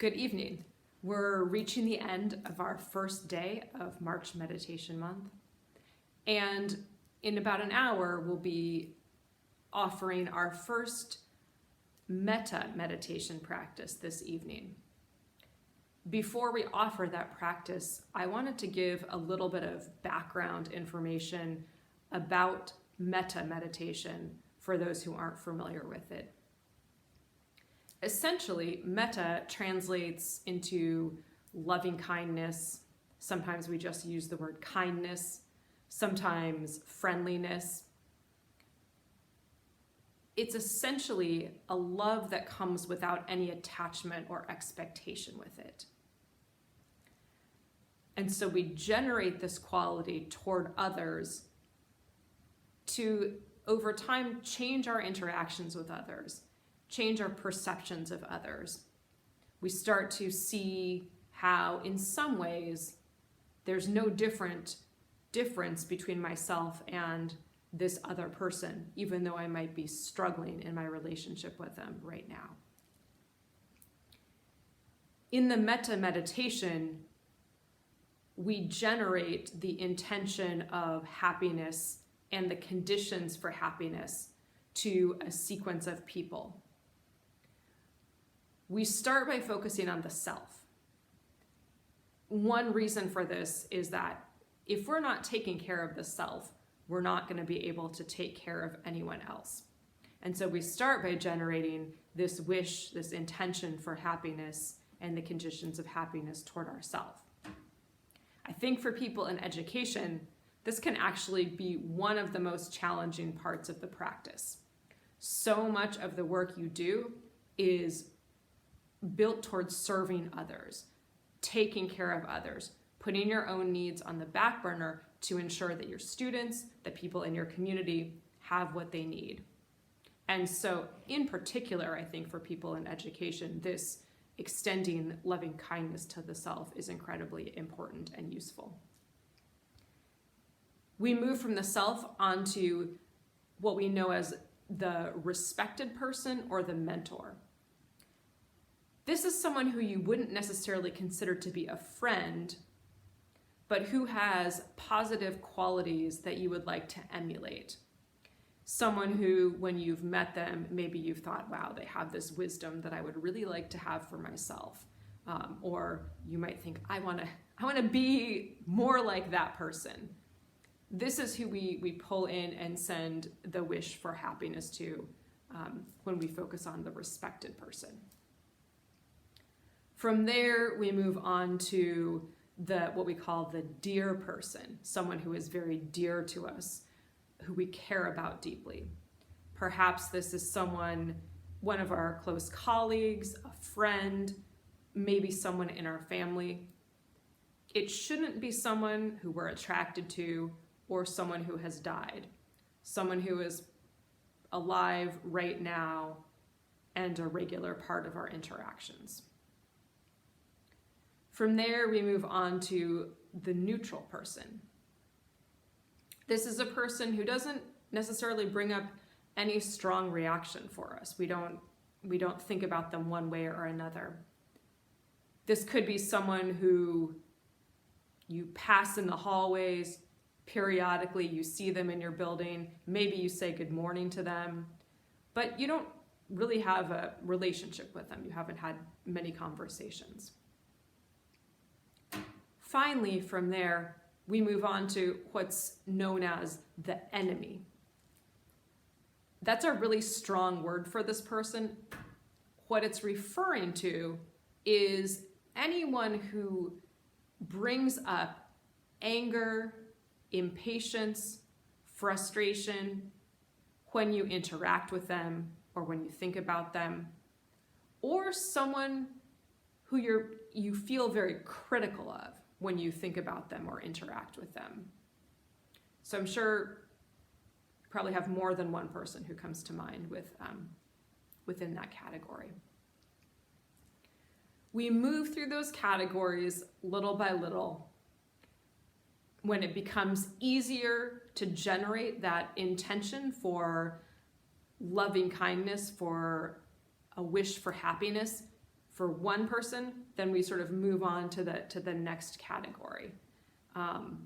Good evening. We're reaching the end of our first day of March Meditation Month. And in about an hour, we'll be offering our first Metta meditation practice this evening. Before we offer that practice, I wanted to give a little bit of background information about Metta meditation for those who aren't familiar with it. Essentially, Metta translates into loving kindness. Sometimes we just use the word kindness, sometimes friendliness. It's essentially a love that comes without any attachment or expectation with it. And so we generate this quality toward others to, over time, change our interactions with others, change our perceptions of others. We start to see how, in some ways, there's no difference between myself and this other person, even though I might be struggling in my relationship with them right now. In the Metta meditation, we generate the intention of happiness and the conditions for happiness to a sequence of people. We start by focusing on the self. One reason for this is that if we're not taking care of the self, we're not going to be able to take care of anyone else. And so we start by generating this wish, this intention for happiness and the conditions of happiness toward ourselves. I think for people in education, this can actually be one of the most challenging parts of the practice. So much of the work you do is built towards serving others, taking care of others, putting your own needs on the back burner to ensure that your students, the people in your community, have what they need. And so in particular, I think for people in education, this extending loving kindness to the self is incredibly important and useful. We move from the self onto what we know as the respected person or the mentor. This is someone who you wouldn't necessarily consider to be a friend, but who has positive qualities that you would like to emulate. Someone who, when you've met them, maybe you've thought, wow, they have this wisdom that I would really like to have for myself. Or you might think, I want to be more like that person. This is who we pull in and send the wish for happiness to when we focus on the respected person. From there, we move on to what we call the dear person, someone who is very dear to us, who we care about deeply. Perhaps this is one of our close colleagues, a friend, maybe someone in our family. It shouldn't be someone who we're attracted to or someone who has died, someone who is alive right now and a regular part of our interactions. From there, we move on to the neutral person. This is a person who doesn't necessarily bring up any strong reaction for us. We don't think about them one way or another. This could be someone who you pass in the hallways, periodically you see them in your building, maybe you say good morning to them, but you don't really have a relationship with them. You haven't had many conversations. Finally, from there, we move on to what's known as the enemy. That's a really strong word for this person. What it's referring to is anyone who brings up anger, impatience, frustration when you interact with them or when you think about them, or someone who you feel very critical of when you think about them or interact with them. So I'm sure you probably have more than one person who comes to mind within that category. We move through those categories little by little. When it becomes easier to generate that intention for loving kindness, for a wish for happiness, for one person, then we sort of move on to the next category.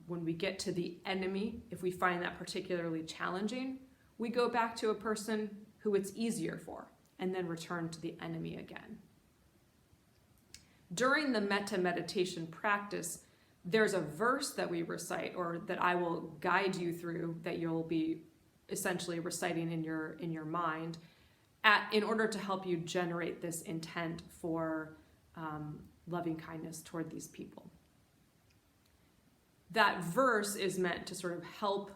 When we get to the enemy, if we find that particularly challenging, we go back to a person who it's easier for, and then return to the enemy again. During the Metta meditation practice, there's a verse that we recite, or that I will guide you through, that you'll be essentially reciting in your mind, in order to help you generate this intent for loving kindness toward these people. That verse is meant to sort of help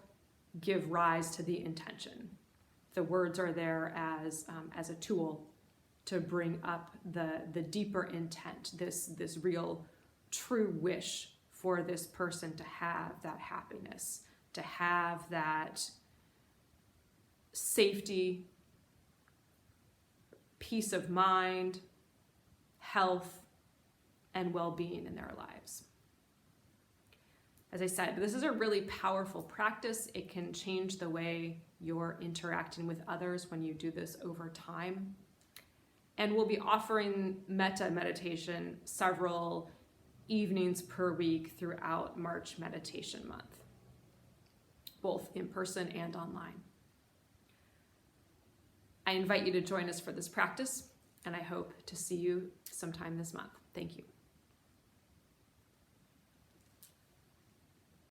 give rise to the intention. The words are there as a tool to bring up the deeper intent, this real true wish for this person to have that happiness, to have that safety, peace of mind, health, and well-being in their lives. As I said, this is a really powerful practice. It can change the way you're interacting with others when you do this over time. And we'll be offering Metta meditation several evenings per week throughout March Meditation Month, both in person and online. I invite you to join us for this practice, and I hope to see you sometime this month. Thank you.